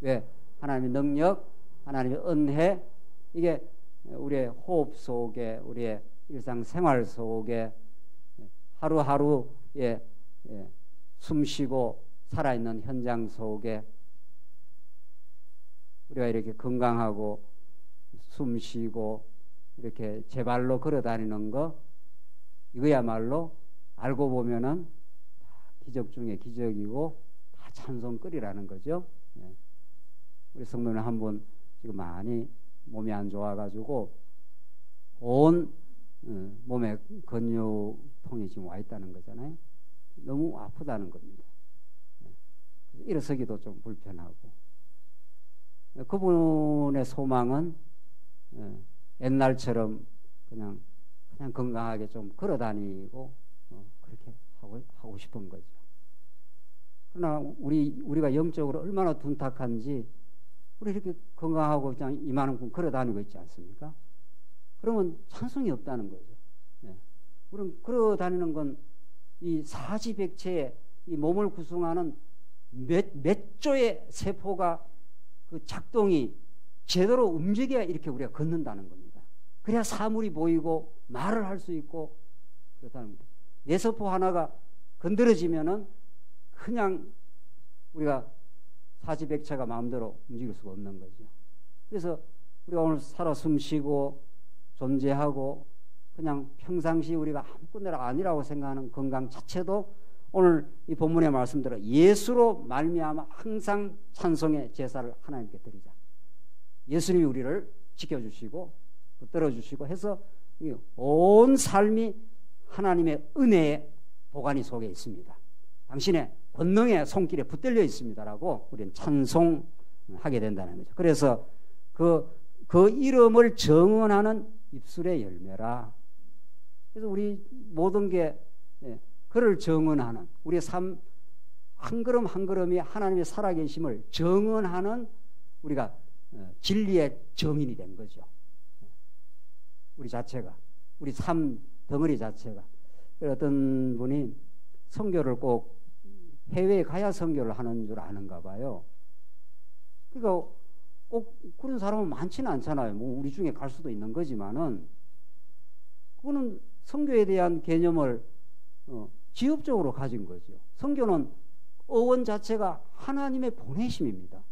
왜? 하나님의 능력, 하나님의 은혜, 이게 우리의 호흡 속에, 우리의 일상생활 속에, 하루하루에 숨쉬고 살아있는 현장 속에 우리가 이렇게 건강하고 숨쉬고 이렇게 제 발로 걸어다니는 거, 이거야말로 알고 보면은 다 기적 중에 기적이고 다 찬송거리라는 거죠. 우리 성도는 한 분 지금 많이 몸이 안 좋아가지고 온 몸에 근육통이 지금 와 있다는 거잖아요. 너무 아프다는 겁니다. 일어서기도 좀 불편하고, 그분의 소망은 옛날처럼 그냥 건강하게 좀 걸어다니고 그렇게 하고 싶은 거죠. 그러나 우리가 영적으로 얼마나 둔탁한지, 우리 이렇게 건강하고 그냥 이만큼 걸어다니고 있지 않습니까? 그러면 찬송이 없다는 거죠. 우리는 걸어다니는 건 이 사지백체의 이 몸을 구성하는 몇 조의 세포가 그 작동이 제대로 움직여야 이렇게 우리가 걷는다는 겁니다. 그래야 사물이 보이고 말을 할 수 있고 그렇다는 겁니다. 뇌세포 하나가 건드려지면은 그냥 우리가 사지백체가 마음대로 움직일 수가 없는 거죠. 그래서 우리가 오늘 살아 숨쉬고 존재하고 그냥 평상시 우리가 아무것도 아니라고 생각하는 건강 자체도 오늘 이 본문의 말씀대로 예수로 말미암아 항상 찬송의 제사를 하나님께 드리자. 예수님이 우리를 지켜주시고 붙들어주시고 해서 온 삶이 하나님의 은혜의 보관이 속에 있습니다. 당신의 권능의 손길에 붙들려 있습니다라고 우리는 찬송하게 된다는 거죠. 그래서 그 이름을 정언하는 입술의 열매라. 그래서 우리 모든 게 그를 정언하는, 우리의 삶 한 걸음 한 걸음이 하나님의 살아계심을 정언하는 우리가 진리의 정인이 된 거죠. 우리 자체가, 우리 삶 덩어리 자체가. 어떤 분이 선교를 꼭 해외에 가야 선교를 하는 줄 아는가 봐요. 그러니까 꼭 그런 사람은 많지는 않잖아요. 뭐 우리 중에 갈 수도 있는 거지만은, 그거는 선교에 대한 개념을 지엽적으로 가진 거죠. 선교는 어원 자체가 하나님의 보내심입니다.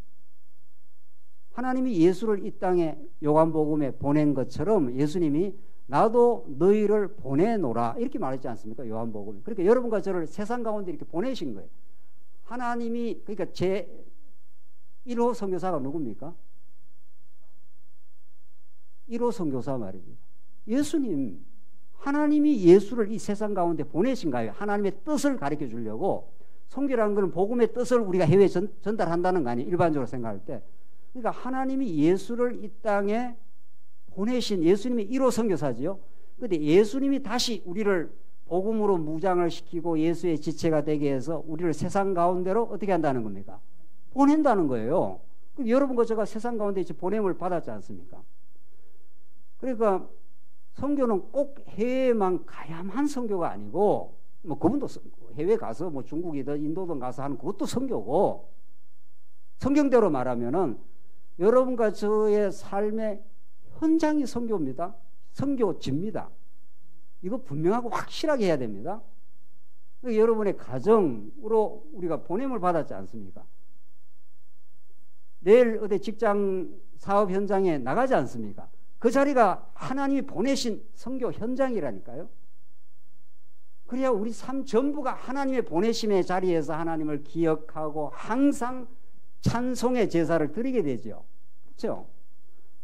하나님이 예수를 이 땅에 요한복음에 보낸 것처럼 예수님이 나도 너희를 보내노라 이렇게 말했지 않습니까? 요한복음. 그러니까 여러분과 저를 세상 가운데 이렇게 보내신 거예요. 하나님이, 그러니까 제 1호 선교사가 누굽니까? 1호 선교사 말입니다. 예수님, 하나님이 예수를 이 세상 가운데 보내신 거예요. 하나님의 뜻을 가르쳐 주려고. 선교라는 것은 복음의 뜻을 우리가 해외에 전달한다는 거 아니에요. 일반적으로 생각할 때. 그러니까 하나님이 예수를 이 땅에 보내신 예수님이 1호 선교사지요. 그런데 예수님이 다시 우리를 복음으로 무장을 시키고 예수의 지체가 되게 해서 우리를 세상 가운데로 어떻게 한다는 겁니까? 보낸다는 거예요. 여러분과 제가 세상 가운데 이제 보냄을 받았지 않습니까? 그러니까 선교는 꼭 해외만 가야만 선교가 아니고, 뭐 그분도 해외 가서 뭐 중국이든 인도든 가서 하는 그것도 선교고, 성경대로 말하면은 여러분과 저의 삶의 현장이 선교입니다. 선교지입니다. 이거 분명하고 확실하게 해야 됩니다. 여러분의 가정으로 우리가 보냄을 받았지 않습니까? 내일 어디 직장 사업 현장에 나가지 않습니까? 그 자리가 하나님이 보내신 선교 현장이라니까요. 그래야 우리 삶 전부가 하나님의 보내심의 자리에서 하나님을 기억하고 항상 찬송의 제사를 드리게 되죠. 그렇죠?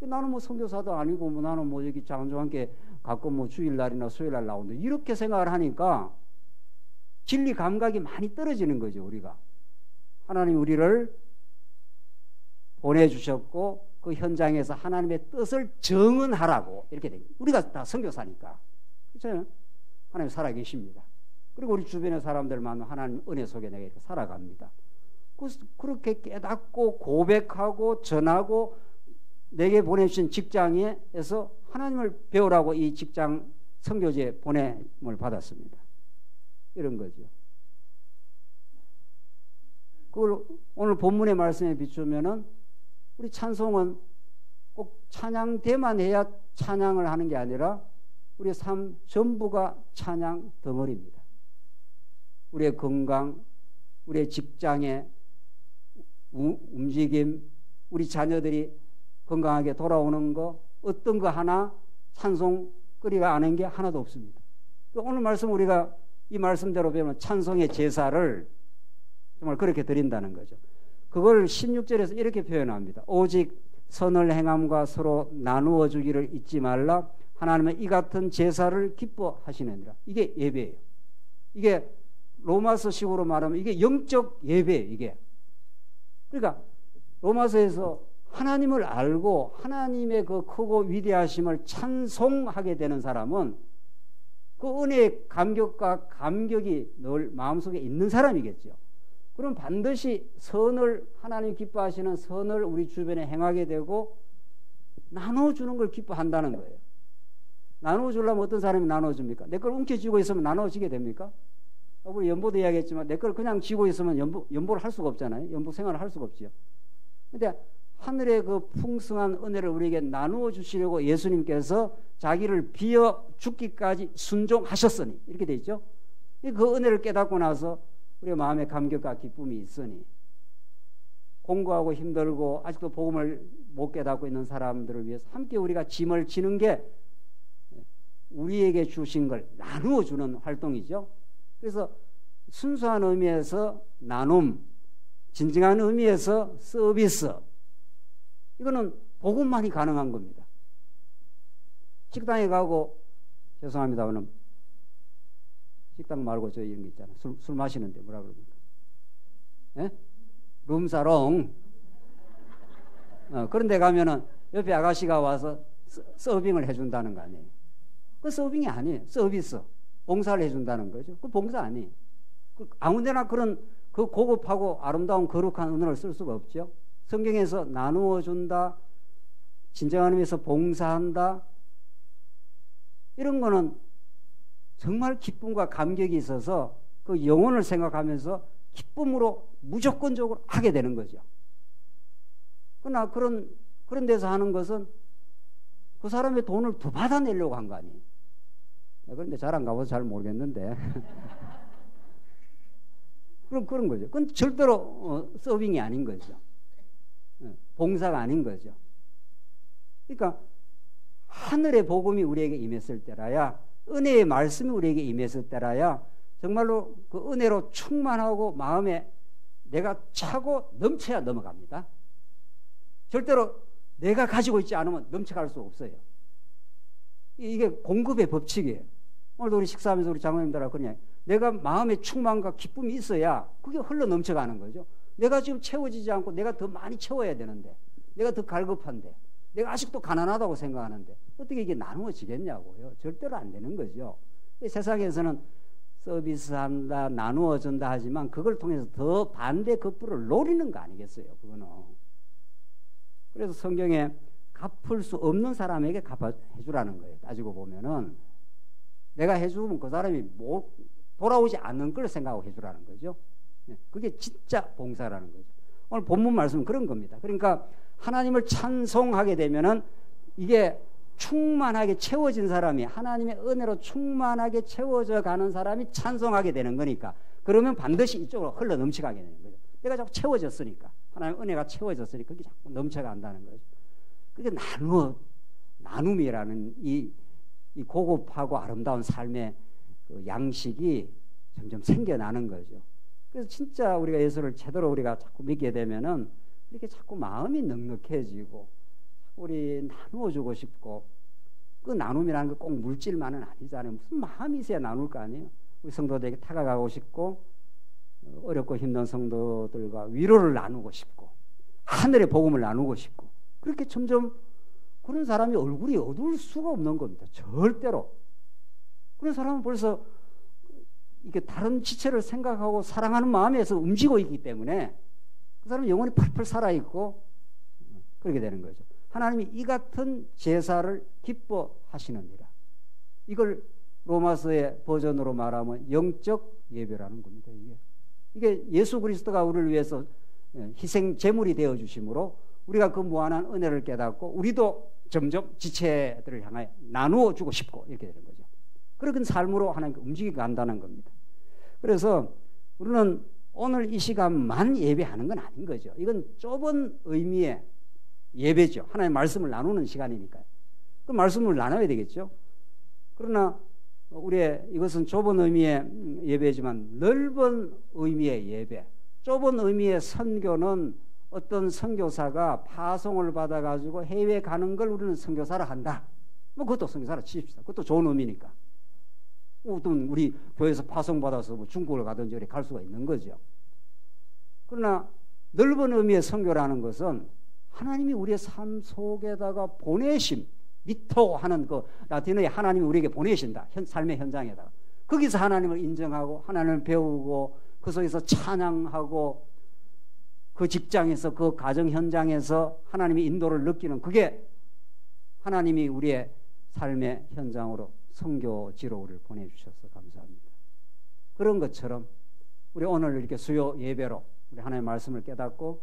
나는 뭐 선교사도 아니고 뭐 나는 뭐 여기 장조함께 가끔 뭐 주일날이나 수요일날 나오는데 이렇게 생각을 하니까 진리 감각이 많이 떨어지는 거죠. 우리가 하나님 우리를 보내주셨고 그 현장에서 하나님의 뜻을 정언하라고 이렇게 됩니다. 우리가 다 선교사니까. 그렇죠? 하나님 살아계십니다. 그리고 우리 주변의 사람들 만나면 하나님 은혜 속에 내가 이렇게 살아갑니다. 그렇게 깨닫고 고백하고 전하고 내게 보내주신 직장에서 하나님을 배우라고 이 직장 선교지에 보냄을 받았습니다. 이런 거죠. 그걸 오늘 본문의 말씀에 비추면은 우리 찬송은 꼭 찬양대만 해야 찬양을 하는 게 아니라 우리의 삶 전부가 찬양 덩어리입니다. 우리의 건강, 우리의 직장의 움직임, 우리 자녀들이 건강하게 돌아오는 거 어떤 거 하나 찬송거리가 아는 게 하나도 없습니다. 오늘 말씀 우리가 이 말씀대로 배우면 찬송의 제사를 정말 그렇게 드린다는 거죠. 그걸 16절에서 이렇게 표현합니다. 오직 선을 행함과 서로 나누어 주기를 잊지 말라. 하나님은 이 같은 제사를 기뻐하시느니라. 이게 예배예요. 이게 로마서식으로 말하면 이게 영적 예배예요. 이게. 그러니까 로마서에서 하나님을 알고 하나님의 그 크고 위대하심을 찬송하게 되는 사람은 그 은혜의 감격과 감격이 늘 마음속에 있는 사람이겠죠. 그럼 반드시 선을 하나님 기뻐하시는 선을 우리 주변에 행하게 되고 나눠주는 걸 기뻐한다는 거예요. 나눠주려면 어떤 사람이 나눠줍니까? 내 걸 움켜쥐고 있으면 나눠지게 됩니까? 우리 연보도 이야기했지만 내 걸 그냥 쥐고 있으면 연보를 할 수가 없잖아요. 연보 생활을 할 수가 없지요. 그런데 하늘의 그 풍성한 은혜를 우리에게 나누어 주시려고 예수님께서 자기를 비어 죽기까지 순종하셨으니 이렇게 돼 있죠. 그 은혜를 깨닫고 나서 우리의 마음에 감격과 기쁨이 있으니 공부하고 힘들고 아직도 복음을 못 깨닫고 있는 사람들을 위해서 함께 우리가 짐을 지는 게 우리에게 주신 걸 나누어 주는 활동이죠. 그래서 순수한 의미에서 나눔, 진정한 의미에서 서비스, 이거는 복음만이 가능한 겁니다. 식당에 가고 죄송합니다만 식당 말고 저 이런 거 있잖아. 술 마시는데 뭐라 그럽니까? 예? 룸사롱. 그런 데 가면은 옆에 아가씨가 와서 서빙을 해준다는 거 아니에요. 그 서빙이 아니에요. 서비스. 봉사를 해준다는 거죠. 그 봉사 아니에요. 아무데나 그런 그 고급하고 아름다운 거룩한 언어를 쓸 수가 없죠. 성경에서 나누어 준다, 진정한 의미에서 봉사한다, 이런 거는 정말 기쁨과 감격이 있어서 그 영혼을 생각하면서 기쁨으로 무조건적으로 하게 되는 거죠. 그러나 그런 데서 하는 것은 그 사람의 돈을 더 받아내려고 한 거 아니에요. 그런데 잘 안 가봐서 잘 모르겠는데 그런 거죠. 그건 절대로 서빙이 아닌 거죠. 봉사가 아닌 거죠. 그러니까 하늘의 복음이 우리에게 임했을 때라야, 은혜의 말씀이 우리에게 임했을 때라야 정말로 그 은혜로 충만하고 마음에 내가 차고 넘쳐야 넘어갑니다. 절대로 내가 가지고 있지 않으면 넘쳐갈 수 없어요. 이게 공급의 법칙이에요. 오늘도 우리 식사하면서 우리 장로님들하고 그냥 내가 마음의 충만과 기쁨이 있어야 그게 흘러 넘쳐가는 거죠. 내가 지금 채워지지 않고 내가 더 많이 채워야 되는데, 내가 더 갈급한데, 내가 아직도 가난하다고 생각하는데 어떻게 이게 나누어지겠냐고요. 절대로 안 되는 거죠. 세상에서는 서비스한다, 나누어준다 하지만 그걸 통해서 더 반대 급부를 노리는 거 아니겠어요. 그거는 그래서 성경에 갚을 수 없는 사람에게 갚아주라는 거예요. 따지고 보면은 내가 해주면 그 사람이 뭐 돌아오지 않는 걸 생각하고 해주라는 거죠. 그게 진짜 봉사라는 거죠. 오늘 본문 말씀은 그런 겁니다. 그러니까 하나님을 찬송하게 되면은 이게 충만하게 채워진 사람이, 하나님의 은혜로 충만하게 채워져 가는 사람이 찬송하게 되는 거니까, 그러면 반드시 이쪽으로 흘러 넘쳐가게 되는 거죠. 내가 자꾸 채워졌으니까, 하나님의 은혜가 채워졌으니까 그게 자꾸 넘쳐간다는 거죠. 그게 나눔이라는 이 고급하고 아름다운 삶의 그 양식이 점점 생겨나는 거죠. 그래서 진짜 우리가 예수를 제대로 우리가 자꾸 믿게 되면은 이렇게 자꾸 마음이 넉넉해지고 우리 나누어주고 싶고, 그 나눔이라는 게 꼭 물질만은 아니잖아요. 무슨 마음이 있어야 나눌 거 아니에요. 우리 성도들에게 다가가고 싶고, 어렵고 힘든 성도들과 위로를 나누고 싶고, 하늘의 복음을 나누고 싶고, 그렇게 점점 그런 사람이 얼굴이 어두울 수가 없는 겁니다. 절대로. 그런 사람은 벌써 이게 다른 지체를 생각하고 사랑하는 마음에서 움직이고 있기 때문에 그 사람은 영혼이 펄펄 살아있고 그렇게 되는 거죠. 하나님이 이 같은 제사를 기뻐하시느니라. 이걸 로마서의 버전으로 말하면 영적 예배라는 겁니다. 이게 예수 그리스도가 우리를 위해서 희생 제물이 되어 주심으로 우리가 그 무한한 은혜를 깨닫고 우리도 점점 지체들을 향하여 나누어 주고 싶고 이렇게 되는 거죠. 그런 삶으로 하나님께 움직이게 간다는 겁니다. 그래서 우리는 오늘 이 시간만 예배하는 건 아닌 거죠. 이건 좁은 의미의 예배죠. 하나님의 말씀을 나누는 시간이니까요. 그 말씀을 나눠야 되겠죠. 그러나 우리의 이것은 좁은 의미의 예배지만 넓은 의미의 예배, 좁은 의미의 선교는 어떤 선교사가 파송을 받아가지고 해외에 가는 걸 우리는 선교사라 한다. 뭐 그것도 선교사라 치십시다. 그것도 좋은 의미니까. 어떤 우리 교회에서 파송받아서 뭐 중국을 가든지 이렇게 갈 수가 있는 거죠. 그러나 넓은 의미의 선교라는 것은 하나님이 우리의 삶 속에다가 보내심, 미토 하는 그 라틴어의 하나님이 우리에게 보내신다. 삶의 현장에다가. 거기서 하나님을 인정하고 하나님을 배우고 그 속에서 찬양하고 그 직장에서 그 가정 현장에서 하나님의 인도를 느끼는, 그게 하나님이 우리의 삶의 현장으로 선교지로 우리를 보내주셔서 감사합니다. 그런 것처럼 우리 오늘 이렇게 수요 예배로 우리 하나님의 말씀을 깨닫고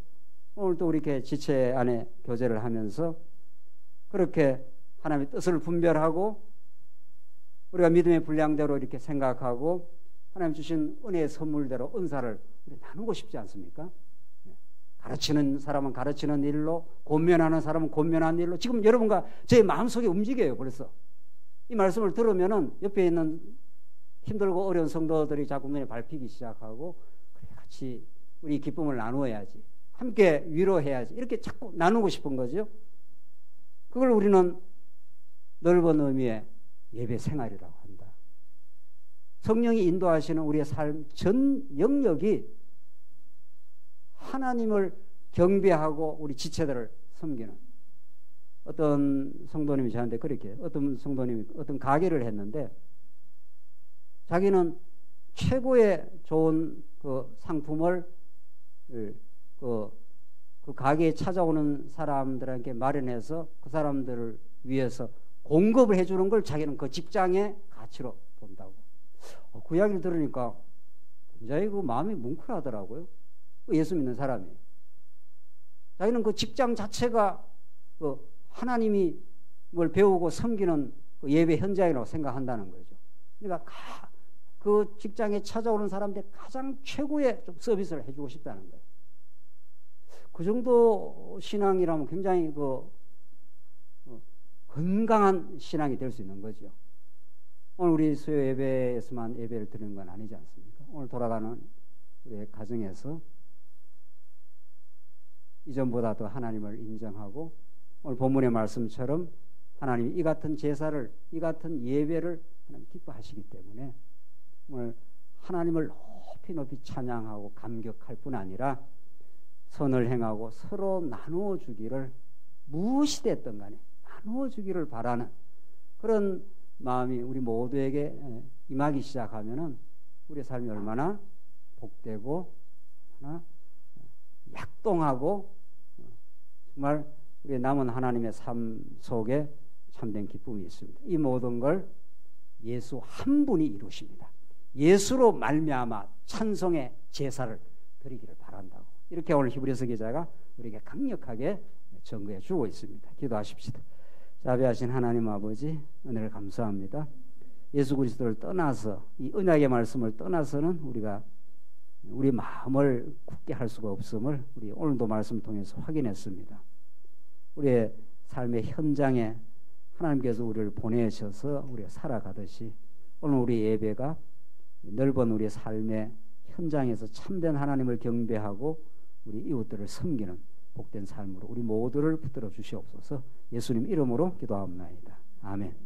오늘 또 이렇게 지체 안에 교제를 하면서 그렇게 하나님의 뜻을 분별하고 우리가 믿음의 분량대로 이렇게 생각하고 하나님 주신 은혜의 선물대로 은사를 우리 나누고 싶지 않습니까? 가르치는 사람은 가르치는 일로, 권면하는 사람은 권면하는 일로 지금 여러분과 제 마음속에 움직여요. 벌써 이 말씀을 들으면은 옆에 있는 힘들고 어려운 성도들이 자꾸 눈에 밟히기 시작하고, 그래 같이 우리 기쁨을 나누어야지, 함께 위로해야지, 이렇게 자꾸 나누고 싶은 거죠. 그걸 우리는 넓은 의미의 예배 생활이라고 한다. 성령이 인도하시는 우리의 삶 전 영역이 하나님을 경배하고 우리 지체들을 섬기는, 어떤 성도님이 저한테 그렇게, 어떤 성도님이 어떤 가게를 했는데 자기는 최고의 좋은 그 상품을 그 가게에 찾아오는 사람들에게 마련해서 그 사람들을 위해서 공급을 해주는 걸 자기는 그 직장의 가치로 본다고. 그 이야기를 들으니까 굉장히 그 마음이 뭉클하더라고요. 예수 믿는 사람이. 자기는 그 직장 자체가 그 하나님이 뭘 배우고 섬기는 그 예배 현장이라고 생각한다는 거죠. 그러니까 그 직장에 찾아오는 사람들이 가장 최고의 좀 서비스를 해주고 싶다는 거예요. 그 정도 신앙이라면 굉장히 건강한 신앙이 될 수 있는 거죠. 오늘 우리 수요 예배에서만 예배를 드리는 건 아니지 않습니까? 오늘 돌아가는 우리의 가정에서 이전보다 더 하나님을 인정하고 오늘 본문의 말씀처럼 하나님이 이 같은 제사를, 이 같은 예배를 하나님 기뻐하시기 때문에 오늘 하나님을 높이 찬양하고 감격할 뿐 아니라 선을 행하고 서로 나누어 주기를, 무엇이 됐든 간에 나누어 주기를 바라는 그런 마음이 우리 모두에게 임하기 시작하면은 우리의 삶이 얼마나 복되고 얼마나 약동하고 정말 우리 남은 하나님의 삶 속에 참된 기쁨이 있습니다. 이 모든 걸 예수 한 분이 이루십니다. 예수로 말미암아 찬송의 제사를 드리기를 바란다고. 이렇게 오늘 히브리서 기자가 우리에게 강력하게 증거해 주고 있습니다. 기도하십시다. 자비하신 하나님 아버지, 은혜를 감사합니다. 예수 그리스도를 떠나서, 이 언약의 말씀을 떠나서는 우리가 우리 마음을 굳게 할 수가 없음을 우리 오늘도 말씀 통해서 확인했습니다. 우리의 삶의 현장에 하나님께서 우리를 보내셔서 우리가 살아가듯이 오늘 우리 예배가 넓은 우리 삶의 현장에서 참된 하나님을 경배하고 우리 이웃들을 섬기는 복된 삶으로 우리 모두를 붙들어 주시옵소서. 예수님 이름으로 기도합니다. 아멘.